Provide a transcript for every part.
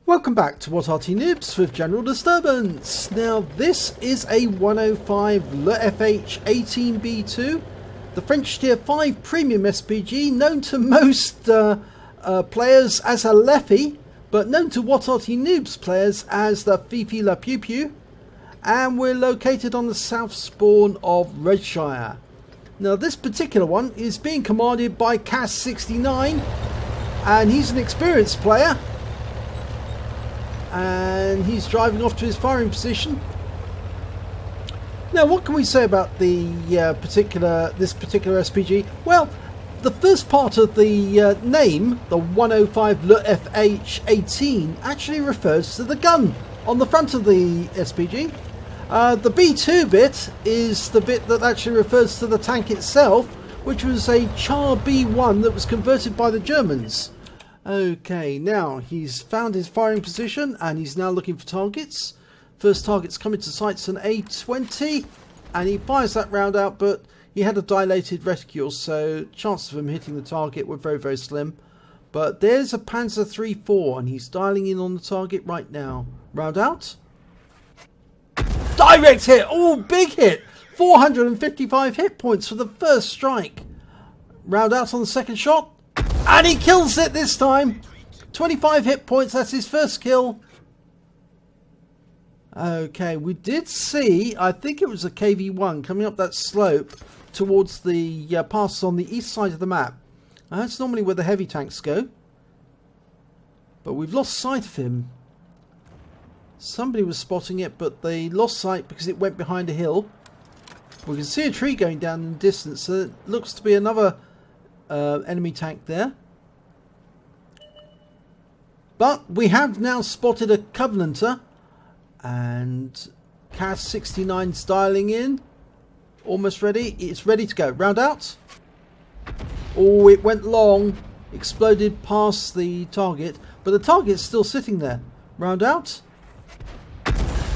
Welcome back to What Arty Noobs with General Disturbance. Now this is a 105 leFH18B2, the French Tier 5 Premium SPG, known to most players as a leFH, but known to What Arty Noobs players as the leFH18B2, and we're located on the south spawn of Redshire. Now this particular one is being commanded by Cas69, and he's an experienced player. And he's driving off to his firing position. Now, what can we say about the this particular SPG? Well, the first part of the name, the 105 leFH18, actually refers to the gun on the front of the SPG. The B2 bit is the bit that actually refers to the tank itself, which was a Char B1 that was converted by the Germans. Okay, now he's found his firing position and he's now looking for targets. First target's coming to sight's an A20 and he fires that round out, but he had a dilated reticule, so chances of him hitting the target were very, very slim. But there's a Panzer III-4 and he's dialing in on the target right now. Round out. Direct hit! Oh, big hit! 455 hit points for the first strike. Round out on the second shot. And he kills it this time. 25 hit points, that's his first kill. Okay, we did see, I think it was a KV-1 coming up that slope towards the pass on the east side of the map. That's normally where the heavy tanks go. But we've lost sight of him. Somebody was spotting it, but they lost sight because it went behind a hill. We can see a tree going down in the distance, so it looks to be another enemy tank there. But we have now spotted a Covenanter, and Cas69's dialing in. Almost ready. It's ready to go. Round out. Oh, it went long. Exploded past the target, but the target's still sitting there. Round out.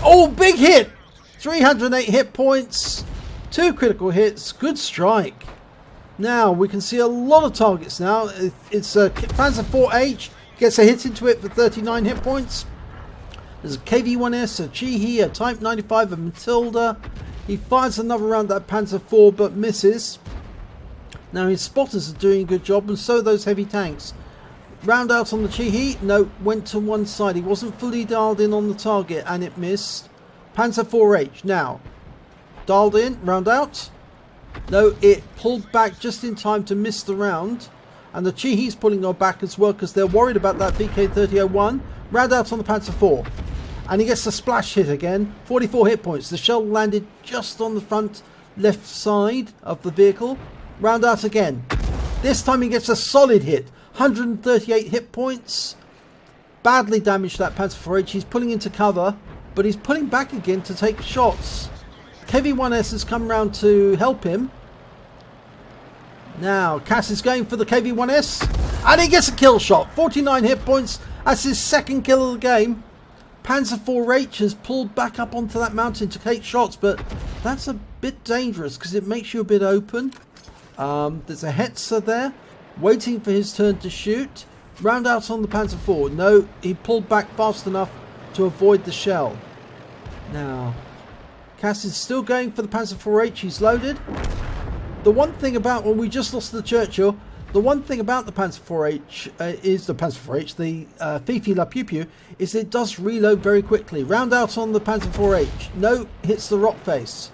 Oh, big hit. 308 hit points. 2 critical hits. Good strike. Now we can see a lot of targets now. It's a Panzer IV-H, gets a hit into it for 39 hit points. There's a KV-1S, a Chihi, a Type 95, a Matilda. He fires another round at that Panzer IV but misses. Now his spotters are doing a good job, and so are those heavy tanks. Round out on the Chihi. No, went to one side. He wasn't fully dialed in on the target and it missed. Panzer IV-H now dialed in. Round out. No, it pulled back just in time to miss the round. And the Chihi's pulling on back as well because they're worried about that VK3001. Round out on the Panzer IV. And he gets a splash hit again. 44 hit points. The shell landed just on the front left side of the vehicle. Round out again. This time he gets a solid hit. 138 hit points. Badly damaged that Panzer IV-H. He's pulling into cover, but he's pulling back again to take shots. KV-1S has come round to help him. Now Cass is going for the KV-1S and he gets a kill shot. 49 hit points. That's his second kill of the game. Panzer IV-H has pulled back up onto that mountain to take shots, but that's a bit dangerous because it makes you a bit open. There's a Hetzer there waiting for his turn to shoot. Round out on the Panzer IV. No, he pulled back fast enough to avoid the shell. Now Cass is still going for the Panzer IV-H. He's loaded. The one thing about, well, we just lost the Churchill. The one thing about the Panzer IV-H is the Panzer IV-H, the leFH18B2, is it does reload very quickly. Round out on the Panzer IV-H. No, hits the rock face.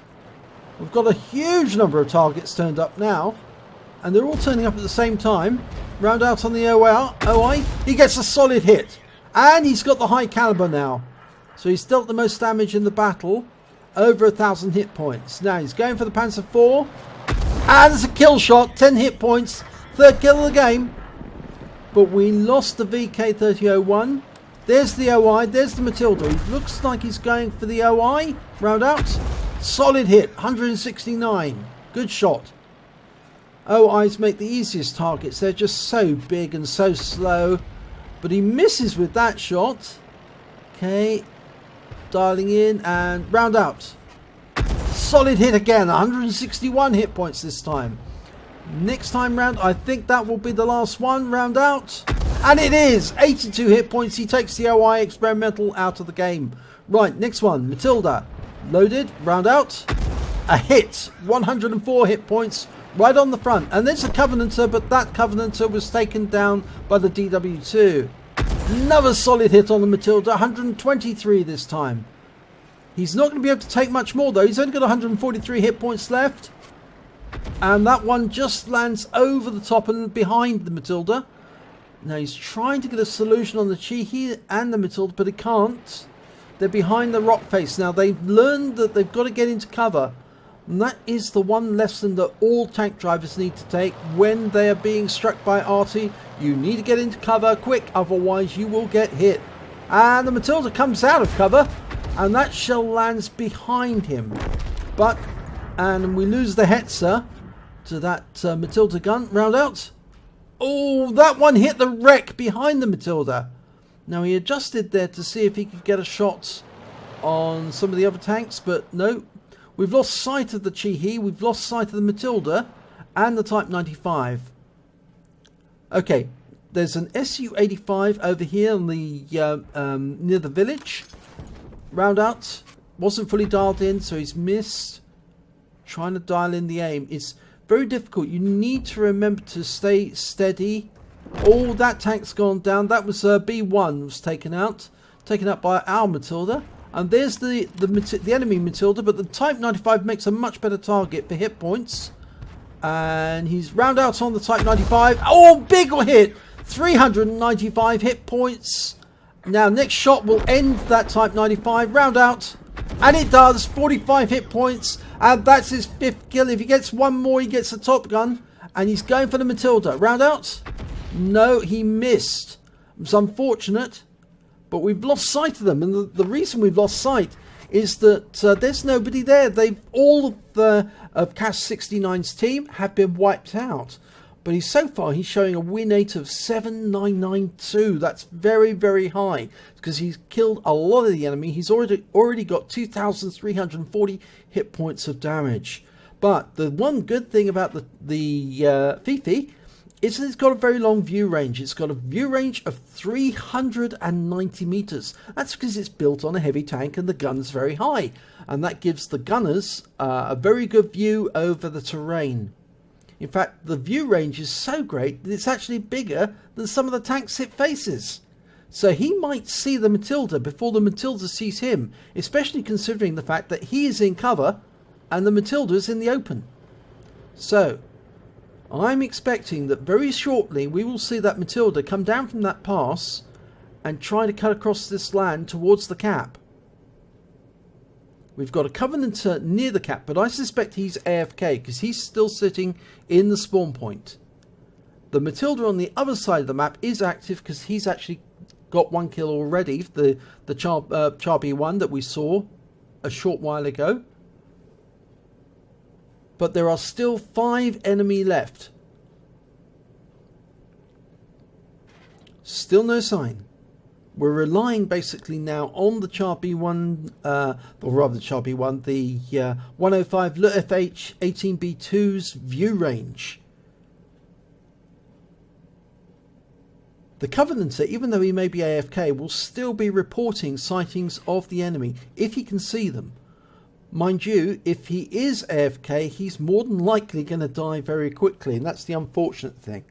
We've got a huge number of targets turned up now, and they're all turning up at the same time. Round out on the OI. He gets a solid hit, and he's got the high caliber now, so he's dealt the most damage in the battle. Over 1,000 hit points. Now he's going for the Panzer IV. And there's a kill shot. 10 hit points. Third kill of the game. But we lost the VK3001. There's the OI. There's the Matilda. He looks like he's going for the OI. Round out. Solid hit. 169. Good shot. OIs make the easiest targets. They're just so big and so slow. But he misses with that shot. Okay. Dialing in and round out. Solid hit again. 161 hit points this time. Next time round, I think that will be the last one. Round out. And it is 82 hit points. He takes the OI experimental out of the game. Right, next one. Matilda. Loaded. Round out. A hit. 104 hit points. Right on the front. And there's a Covenanter, but that Covenanter was taken down by the DW2. Another solid hit on the Matilda. 123 this time. He's not going to be able to take much more though. He's only got 143 hit points left. And that one just lands over the top and behind the Matilda. Now he's trying to get a solution on the Chihi and the Matilda, but he can't. They're behind the rock face. Now they've learned that they've got to get into cover. And that is the one lesson that all tank drivers need to take when they are being struck by Arty. You need to get into cover quick, otherwise you will get hit. And the Matilda comes out of cover, and that shell lands behind him. And we lose the Hetzer to that Matilda gun. Round out. Oh, that one hit the wreck behind the Matilda. Now he adjusted there to see if he could get a shot on some of the other tanks, but no. We've lost sight of the Chihi, we've lost sight of the Matilda and the Type 95. Okay, there's an Su-85 over here on the near the village. Round out. Wasn't fully dialed in, so he's missed. Trying to dial in the aim. It's very difficult. You need to remember to stay steady. Oh, that tank's gone down. That was B1 was taken out by our Matilda. And there's the enemy Matilda, but the Type 95 makes a much better target for hit points. And he's round out on the Type 95. Oh, big hit! 395 hit points. Now, next shot will end that Type 95. Round out. And it does. 45 hit points. And that's his 5th kill. If he gets one more, he gets a Top Gun. And he's going for the Matilda. Round out. No, he missed. It's unfortunate. But we've lost sight of them, and the reason we've lost sight is that there's nobody there. All of Cash 69's team have been wiped out. But so far he's showing a win rate of 7992. That's very, very high because he's killed a lot of the enemy. He's already got 2,340 hit points of damage. But the one good thing about the Fifi is that it's got a very long view range. It's got a view range of 390 meters. That's because it's built on a heavy tank and the gun's very high. And that gives the gunners a very good view over the terrain. In fact, the view range is so great that it's actually bigger than some of the tanks it faces. So he might see the Matilda before the Matilda sees him, especially considering the fact that he is in cover and the Matilda is in the open. So I'm expecting that very shortly we will see that Matilda come down from that pass and try to cut across this land towards the cap. We've got a Covenanter near the cap, but I suspect he's AFK because he's still sitting in the spawn point. The Matilda on the other side of the map is active because he's actually got one kill already, the Char B1 that we saw a short while ago. But there are still 5 enemy left. Still no sign. We're relying basically now on the Char B1, or rather the Char B1, the 105 leFH18B2's view range. The Covenanter, even though he may be AFK, will still be reporting sightings of the enemy if he can see them. Mind you, if he is AFK, he's more than likely going to die very quickly, and that's the unfortunate thing.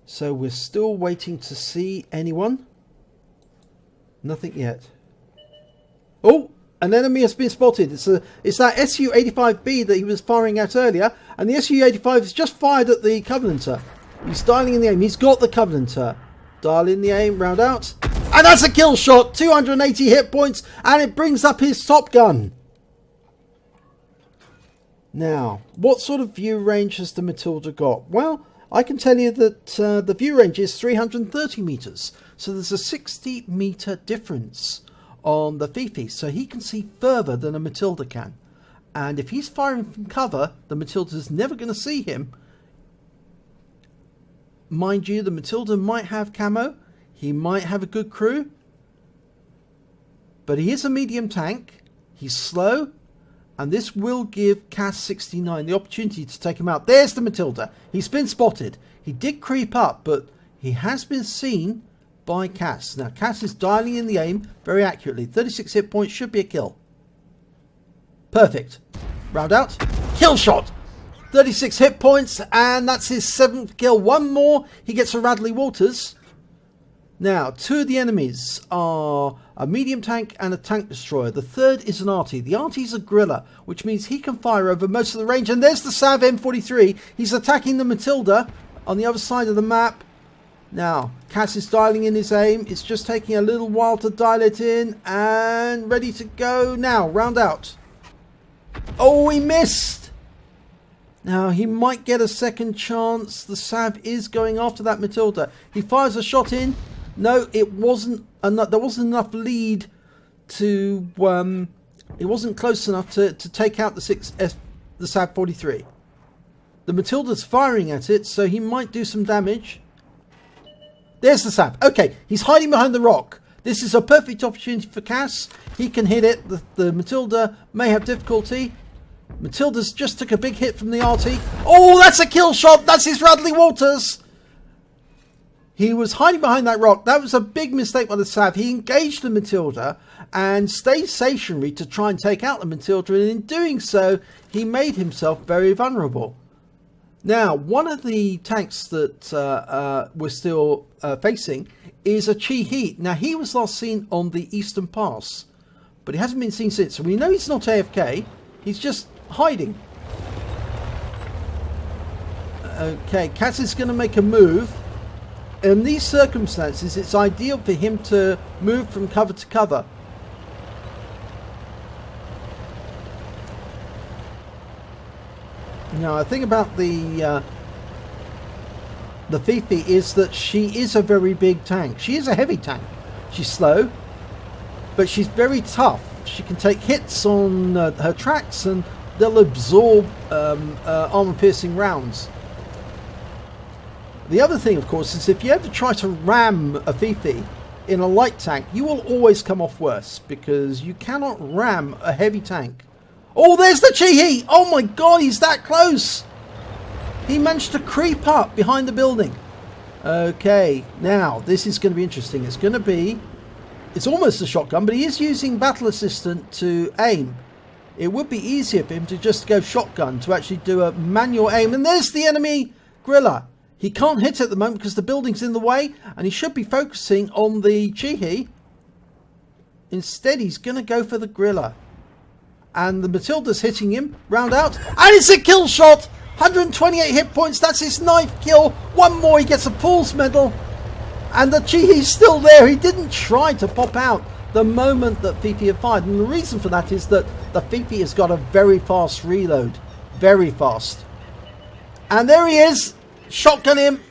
So we're still waiting to see anyone. Nothing yet. Oh, an enemy has been spotted. It's that Su-85B that he was firing at earlier, and the Su-85 has just fired at the Covenanter. He's dialing in the aim. He's got the Covenanter. Dial in the aim, round out. And that's a kill shot, 280 hit points, and it brings up his Top Gun. Now, what sort of view range has the Matilda got? Well, I can tell you that the view range is 330 meters. So there's a 60 meter difference on the Fifi. So he can see further than a Matilda can. And if he's firing from cover, the Matilda's never going to see him. Mind you, the Matilda might have camo. He might have a good crew. But he is a medium tank. He's slow. And this will give Cas69 the opportunity to take him out. There's the Matilda. He's been spotted. He did creep up, but he has been seen by Cas. Now, Cas is dialing in the aim very accurately. 36 hit points should be a kill. Perfect. Round out. Kill shot. 36 hit points, and that's his 7th kill. One more, he gets a Radley Walters. Now, 2 of the enemies are a medium tank and a tank destroyer. The third is an Arty. The Arty's a griller, which means he can fire over most of the range. And there's the Sav M43. He's attacking the Matilda on the other side of the map. Now, Cas is dialing in his aim. It's just taking a little while to dial it in. And ready to go now. Round out. Oh, he missed. Now, he might get a second chance. The Sav is going after that Matilda. He fires a shot in. No, it wasn't enough. There wasn't enough lead to. It wasn't close enough to take out the Sav 43. The Matilda's firing at it, so he might do some damage. There's the Sav. Okay, he's hiding behind the rock. This is a perfect opportunity for Cas. He can hit it. The Matilda may have difficulty. Matilda's just took a big hit from the Arty. Oh, that's a kill shot. That's his Radley Walters. He was hiding behind that rock. That was a big mistake by the Sav. He engaged the Matilda and stayed stationary to try and take out the Matilda. And in doing so, he made himself very vulnerable. Now, one of the tanks that we're still facing is a Chi Heat. Now, he was last seen on the Eastern Pass, but he hasn't been seen since. So we know he's not AFK. He's just hiding. Okay, Cas is going to make a move. In these circumstances, it's ideal for him to move from cover to cover. Now, the thing about the Fifi is that she is a very big tank. She is a heavy tank. She's slow, but she's very tough. She can take hits on her tracks, and they'll absorb armor-piercing rounds. The other thing, of course, is if you ever try to ram a Fifi in a light tank, you will always come off worse, because you cannot ram a heavy tank. Oh, there's the Chi-He! Oh my god, he's that close! He managed to creep up behind the building. Okay, now, this is going to be interesting. It's almost a shotgun, but he is using Battle Assistant to aim. It would be easier for him to just go shotgun, to actually do a manual aim. And there's the enemy griller. He can't hit at the moment because the building's in the way, and he should be focusing on the Chi-He. Instead, he's going to go for the griller. And the Matilda's hitting him. Round out. And it's a kill shot! 128 hit points. That's his 9th kill. One more, he gets a Paul's medal. And the Chi-He's still there. He didn't try to pop out the moment that Fifi had fired. And the reason for that is that the Fifi has got a very fast reload. Very fast. And there he is. Shotgun him.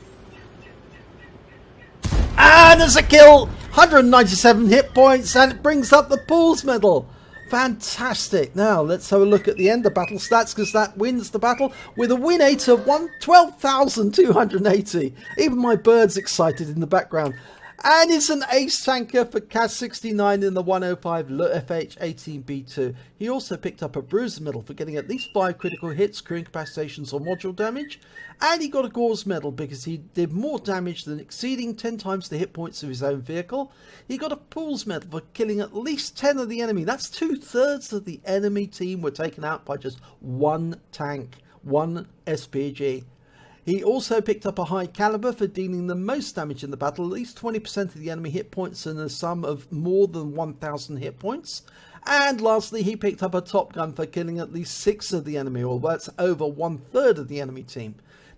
And there's a kill. 197 hit points. And it brings up the Paul's medal. Fantastic. Now let's have a look at the end of battle stats, because that wins the battle with a win rate of 12,280. Even my bird's excited in the background. And it's an ace tanker for Cas69 in the 105 leFH18B2. He also picked up a Bruiser medal for getting at least 5 critical hits, crew incapacitations or module damage. And he got a Gore's medal because he did more damage than exceeding 10 times the hit points of his own vehicle. He got a Paul's medal for killing at least 10 of the enemy. That's 2/3 of the enemy team were taken out by just one tank, one SPG. He also picked up a high caliber for dealing the most damage in the battle, at least 20% of the enemy hit points and a sum of more than 1,000 hit points. And lastly, he picked up a Top Gun for killing at least 6 of the enemy, or that's over 1/3 of the enemy team.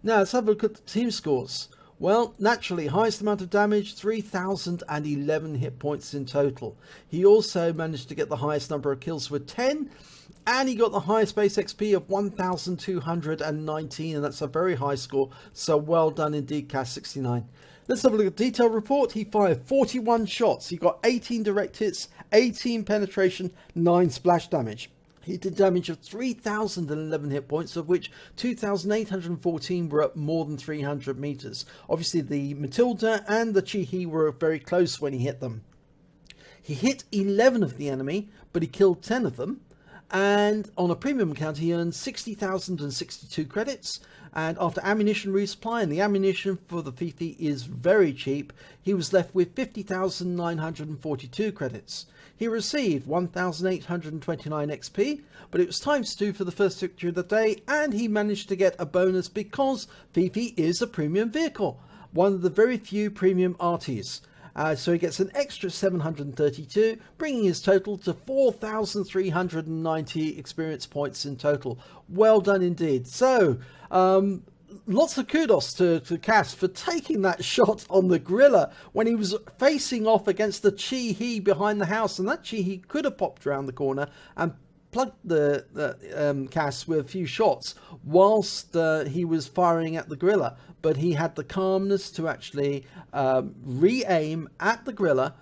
Now let's have a look at the team scores. Well, naturally, highest amount of damage, 3,011 hit points in total. He also managed to get the highest number of kills with 10. And he got the highest base XP of 1,219, and that's a very high score. So well done indeed, Cas69. Let's have a look at the detailed report. He fired 41 shots. He got 18 direct hits, 18 penetration, 9 splash damage. He did damage of 3,011 hit points, of which 2,814 were up more than 300 meters. Obviously, the Matilda and the Chi-He were very close when he hit them. He hit 11 of the enemy, but he killed 10 of them. And on a premium account, he earned 60,062 credits. And after ammunition resupply, and the ammunition for the Fifi is very cheap, he was left with 50,942 credits. He received 1,829 XP, but it was ×2 for the first victory of the day, and he managed to get a bonus because Fifi is a premium vehicle, one of the very few premium Artys. So he gets an extra 732, bringing his total to 4,390 experience points in total. Well done indeed. So, lots of kudos to Cass for taking that shot on the Gorilla when he was facing off against the Chi-He behind the house. And that Chi-He could have popped around the corner and plugged the Cass with a few shots whilst he was firing at the Gorilla, but he had the calmness to actually re-aim at the Gorilla,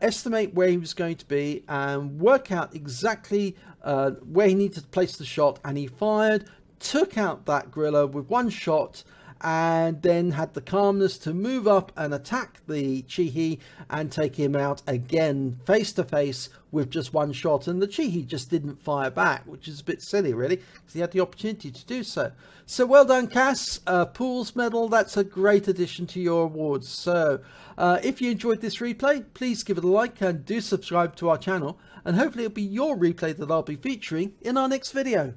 estimate where he was going to be, and work out exactly where he needed to place the shot, and he fired, took out that Gorilla with one shot, and then had the calmness to move up and attack the Chi-He and take him out again face to face with just one shot. And the Chi-He just didn't fire back, which is a bit silly really, because he had the opportunity to do so. So well done, Cass. Pools medal, that's a great addition to your awards. So if you enjoyed this replay, please give it a like and do subscribe to our channel, and hopefully it'll be your replay that I'll be featuring in our next video.